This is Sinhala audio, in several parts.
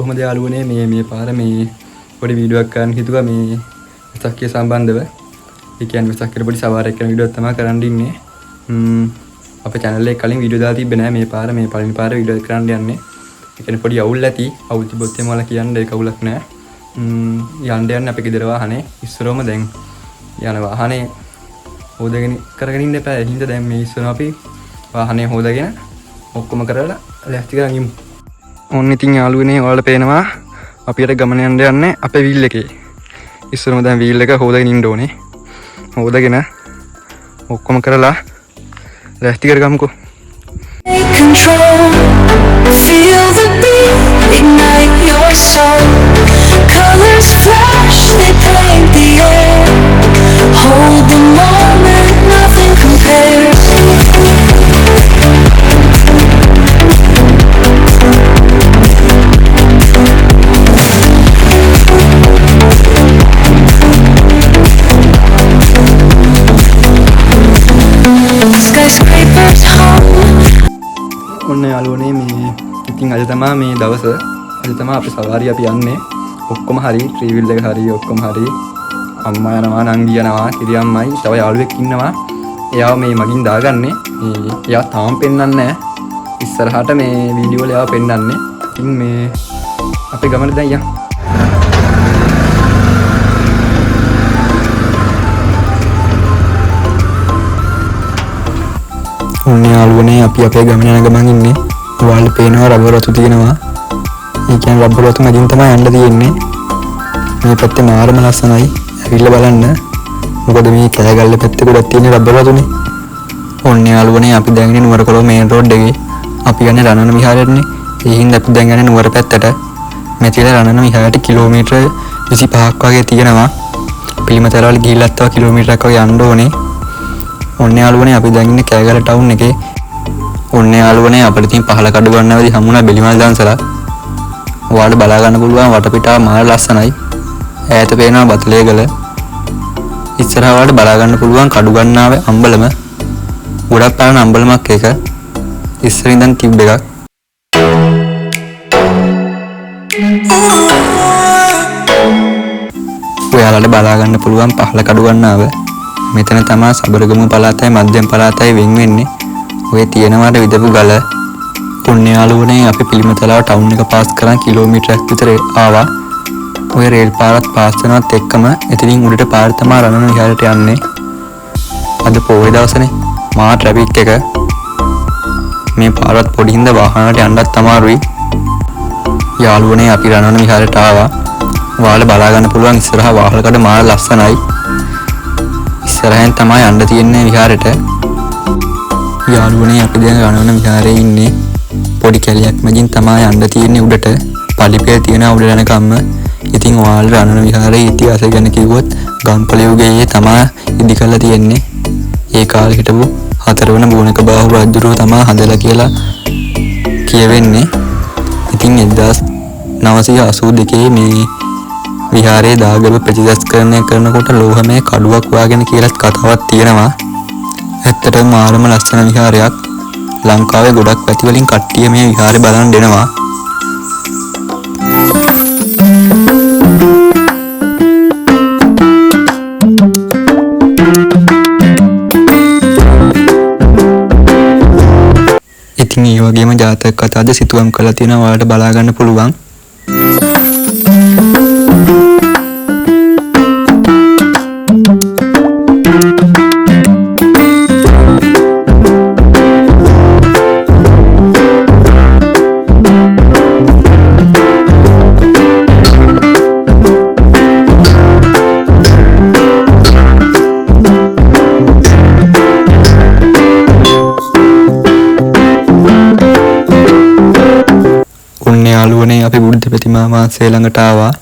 කොහොමද යාළුවනේ මේ පාර මේ පොඩි වීඩියෝ එකක් කරන්න හිතුවා මේ වෙසක්කේ සම්බන්ධව. ඒ කියන්නේ වෙසක්කේ පොඩි සවාරයක් කරන වීඩියෝ එකක් තමයි කරන්න ඉන්නේ. අපේ channel එකේ කලින් වීඩියෝ දාලා තිබ්බේ නෑ මේ පාර මේ පළවෙනි පාර වීඩියෝ එක කරන්න යන්නේ. ඒ කියන්නේ පොඩි අවුල් ඇති. අවුල් තිබ්බොත් එම වල කියන්න ඒක අවුලක් නෑ. යන්න අපේ ගෙදර වාහනේ ඉස්සරෝම දැන් යන වාහනේ හොදගෙන කරගෙන ඉන්න එපා. ඒ හින්දා දැන් මේ ඉස්සරම අපි වාහනේ හොදගෙන ඔක්කොම කරලා ලෑස්ති කරන් ඉමු. ඔන්න ඉතින් යාළුවනේ ඔයාලට පේනවා අපිට ගමන යන්නේ අපේ වීල් එකේ. ඉස්සරම දැන් වීල් එක හොදගෙන ඉන්න ඕනේ. හොදගෙන ඔක්කොම කරලා ලෑස්ති කරගමුකෝ. Feel the beat, ignite your soul. Colors flash, they paint the air. Hold the moment, nothing compares. Skyscrapers hum. ඔන්න යාළුවනේ මේ ඉතින් අද තමයි මේ දවස. අද තමයි අපේ සවාරිය අපි යන්නේ. ඔක්කොම හරි, ට්‍රී වීල් එක හරි, ඔක්කොම හරි. අම්මා යනවා, නංගි යනවා, කිරියම්මයි, තව යාළුවෙක් ඉන්නවා. එයාව මේ මගින් දාගන්නේ. එයා තාම පෙන්වන්නේ නැහැ. ඉස්සරහට මේ වීඩියෝ වල එයාව පෙන්වන්නේ. ඉතින් මේ අපේ ගමන දැන් යන්න. ඔන්න යාළුවනේ අපි අපේ ගමන යන ගමන් ඉන්නේ. ඔයාලට පේනවා රබර් වතු තියෙනවා. ඒ කියන්නේ රබර් වතු මගින් තමයි යන්න තියෙන්නේ. මේ පැත්තේ මාරම ලස්සනයි. ඇවිල්ලා බලන්න. මොකද මේ කැලගල්ල පැත්තේ ගොඩක් තියෙන රබර් වතුනේ. ඔන්න යාළුවනේ අපි දැන් ඉන්නේ නුවරකොළොව මේන් රෝඩ් එකේ. අපි යන්නේ රණන විහාරයටනේ. ඒ හින්දා අපි දැන් යන්නේ නුවර පැත්තට. මෙතන රණන විහාරයට කිලෝමීටර 25ක් වගේ තියෙනවා. පිළිමතරවල ගිහිල්ලා තව කිලෝමීටරයක් වගේ යන්න ඕනේ. ඔන්න යාළුවනේ අපි දැන් ඉන්නේ කෑගල ටවුන් එකේ. ඔන්න යාළුවනේ අපිට තියෙන පහල කඩු ගන්නවදී හමුණා බෙලිමල් දන්සලා. ඔයාලට බලා ගන්න පුළුවන් වටපිටාව මාර ලස්සනයි. ඈත පේනවා බතලේගල. ඉස්සරහා ඔයාලට බලා ගන්න පුළුවන් කඩු ගන්නාවේ අම්බලම. ගොඩක් පාන අම්බලමක් එක. ඉස්සරින් ඉඳන් තිබ්බ එකක්. ඔයාලට බලා ගන්න පුළුවන් පහල කඩු ගන්නාව. මෙතන තමයි සබරගමු පළාතයි මධ්‍යම පළාතයි වෙන් වෙන්නේ. ඔය තියෙනවාට විදපු ගල. ඔන්න යාළුවනේ අපි පිළිමතලාව ටවුන් එක පාස් කරන් කිලෝමීටරයක් විතර ආවා. ඔය රේල් පාරත් පාස් වෙනවත් එක්කම එතනින් උඩට පාර තමයි රණන විහාරයට යන්නේ. අද පොයේ දවසනේ. මහා ට්‍රැෆික් එක. මේ පාරත් පොඩි හින්දා වාහනවලට යන්නත් අමාරුයි. යාළුවනේ අපි රණන විහාරයට ආවා. ඔයාලා බලා ගන්න පුළුවන් ඉස්සරහා වාහනකඩ මාර ලස්සනයි. ඉස්සරහෙන් තමයි යන්න තියෙන්නේ විහාරෙට. යාළුවනේ අපි දැන් රණවන විහාරේ ඉන්නේ. පොඩි කැලයක් මැදින් තමයි යන්න තියෙන්නේ උඩට. පලිපේ තියෙන උඩ යනකම්ම. ඉතින් ඔයාලා රණවන විහාරයේ ඉතිහාසය ගැන කිව්වොත් ගම්පල යුගයේ තමයි ඉදි කරලා තියෙන්නේ. ඒ කාලේ හිටපු හතරවන බෝනක බාහු රජුරෝ තමයි හදලා කියලා කියවෙන්නේ. ඉතින් 1982 මේ විහාරයේ දාගැබ ප්‍රතිදස්කරණය කරනකොට ලෝහමය කඩුවක් වාගෙන කියලාත් කතාවක් තියෙනවා. ඇත්තටම මාරම ලස්සන විහාරයක්. ලංකාවේ ගොඩක් පැති වලින් කට්ටිය මේ විහාරේ බලන්න එනවා. ඉතින් මේ වගේම ජාතක කතාද සිතුවම් කරලා තියෙනවා. ඔයාලට බලා ගන්න පුළුවන්. යාළුවනේ අපි බුද්ධ ප්‍රතිමා වහන්සේ ළඟට ආවා.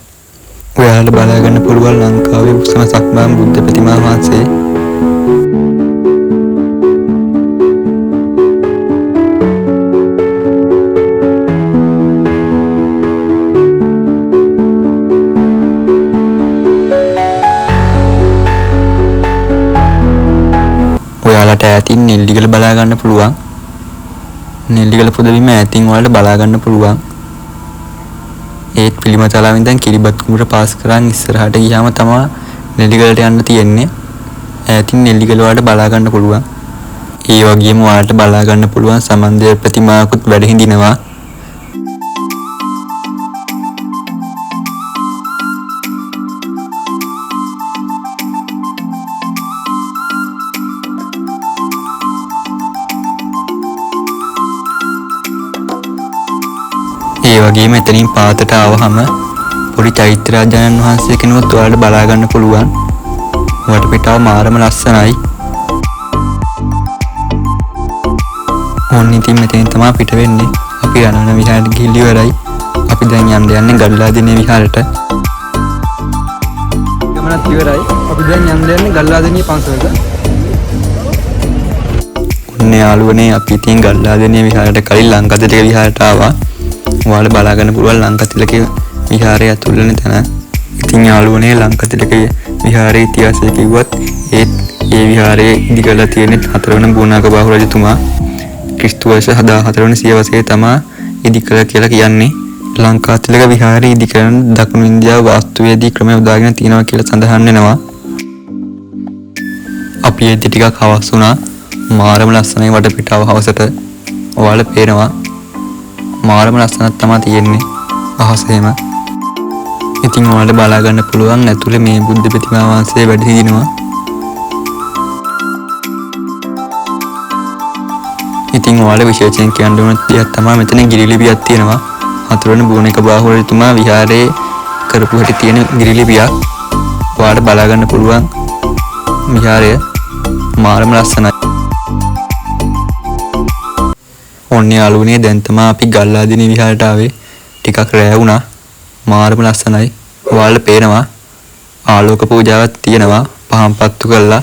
ඔයාලා බලා ගන්න පුළුවන් ලංකාවේ උසම සක්මන් බුද්ධ ප්‍රතිමා වහන්සේ. ඔයාලට ඈතින් නෙල්ලිගල බලා ගන්න පුළුවන්. නෙල්ලිගල පුදබිම ඈතින් ඔයාලට බලා ගන්න පුළුවන්. ඒත් පිළිමතලාවෙන් දැන් කිරිබත් කුඹුර පාස් කරන් ඉස්සරහට ගියාම තමයි නෙල්ලිගලට යන්න තියෙන්නේ. ඈතින් නෙල්ලිගල වලට බලා ගන්න පුළුවන්. ඒ වගේම ඔයාලට බලා ගන්න පුළුවන් සමන්දේ ප්‍රතිමාකුත් වැඩ හිඳිනවා. ඒ වගේම එතනින් පාතට ආවහම පොඩි චෛත්‍යරාජානන් වහන්සේ කෙනෙකුත් ඔයාලට බලා ගන්න පුළුවන්. වටපිටාව මාරම ලස්සනයි. ඕන් ඉතින් මෙතනින් තමයි පිට වෙන්නේ. අපි රණවන විහාරයට ගිහිලි ඉවරයි. අපි දැන් යන්නේ ගල්ලාදෙණිය විහාරයට. ගමනත් ඉවරයි. අපි දැන් යන්නේ ගල්ලාදෙණිය පන්සලට. ඔන්නේ යාළුවනේ අපි ඉතින් ගල්ලාදෙණිය විහාරයට කලින් ලංකතිලක විහාරයට ආවා. ඔයාලා බලා ගන්න පුළුවන් ලංකතිලක විහාරය ඇතුළේ වෙන තැන. ඉතින් යාළුවනේ ලංකතිලක විහාරයේ ඉතිහාසය කිව්වත් ඒ විහාරයේ ඉදි කරලා තියෙන 4 වෙනි බෝනාගබාහු රජතුමා ක්‍රිස්තු වර්ෂ 14 වෙනි සියවසේ තමයි ඉදි කළ කියලා කියන්නේ. ලංකාතිලක විහාරයේ ඉදි කරන දකුණු ඉන්දියාව වාස්තුවේදී ක්‍රමය උදාගෙන තියෙනවා කියලා සඳහන් වෙනවා. අපි ඒ ටිකක් හවස් වුණා. මාරම ලස්සනයි වටපිටාව හවසට. ඔයාලා පේනවා. මාරම ලස්සනක් තමයි තියෙන්නේ අහසේම. ඉතින් ඔයාලට බලා ගන්න පුළුවන් ඇතුලේ මේ බුද්ධ ප්‍රතිමා වහන්සේ වැඩ සිටිනවා. ඉතින් ඔයාලා විශේෂයෙන් කියන්න ඕන දෙයක් තමයි මෙතන ගිරිලිපියක් තියෙනවා. 4 වෙනි බෝනාගබාහු රජතුමා විහාරයේ කරපු හැටි තියෙන ගිරිලිපියක්. ඔයාලට බලා ගන්න පුළුවන් විහාරය මාරම ලස්සනයි. ඔන්නේ යාළුවනේ දැන් තමයි අපි ගල්ලාදෙණිය විහාරයට ආවේ. ටිකක් රැ වුණා. මාරම ලස්සනයි. ඔයාලට පේනවා ආලෝක පූජාවක් තියෙනවා. පහන් පත්තු කරලා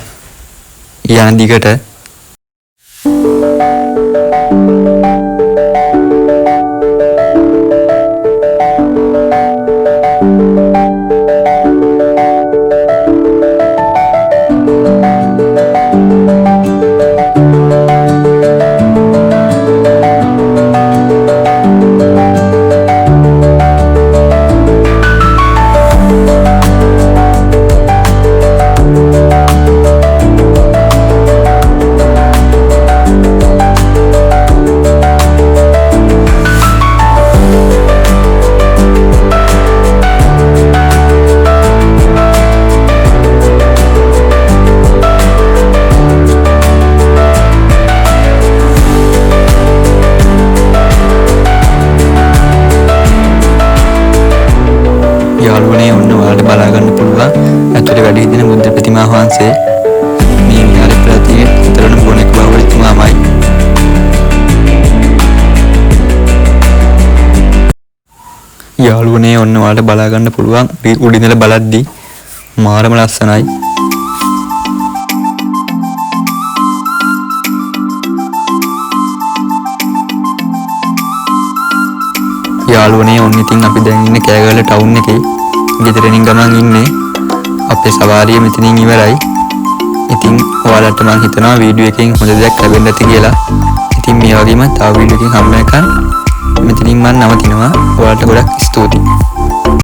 යන දිගට යාළුවනේ ඔන්න ඔයාලට බලා ගන්න පුළුවන් ඇතුලේ වැඩ හිටින බුද්ධ ප්‍රතිමා වහන්සේ මේ විහාරේ ප්‍රතියේ 4 වෙනි බෝනාගබාහු රජතුමාමයි. යාළුවනේ ඔන්න ඔයාලට බලා ගන්න පුළුවන් උඩින් ඉඳලා බලද්දි මාරම ලස්සනයි. යාළුවනේ ඔන්න ඉතින් අපි දැන් ඉන්නේ කෑගල්ල ටවුන් එකේ. ගෙදරින් ගමන් ඉන්නේ. අපේ සවාරිය මෙතනින් ඉවරයි. ඉතින් ඔයාලට මම හිතනවා වීඩියෝ එකෙන් හොඳ දෙයක් ලැබෙන්න ඇති කියලා. ඉතින් මේ වගේම තව වීඩියෝ එකකින් හම්බ වෙනකන් මෙතනින් මම නවතිනවා. ඔයාලට ගොඩක් ස්තුතියි.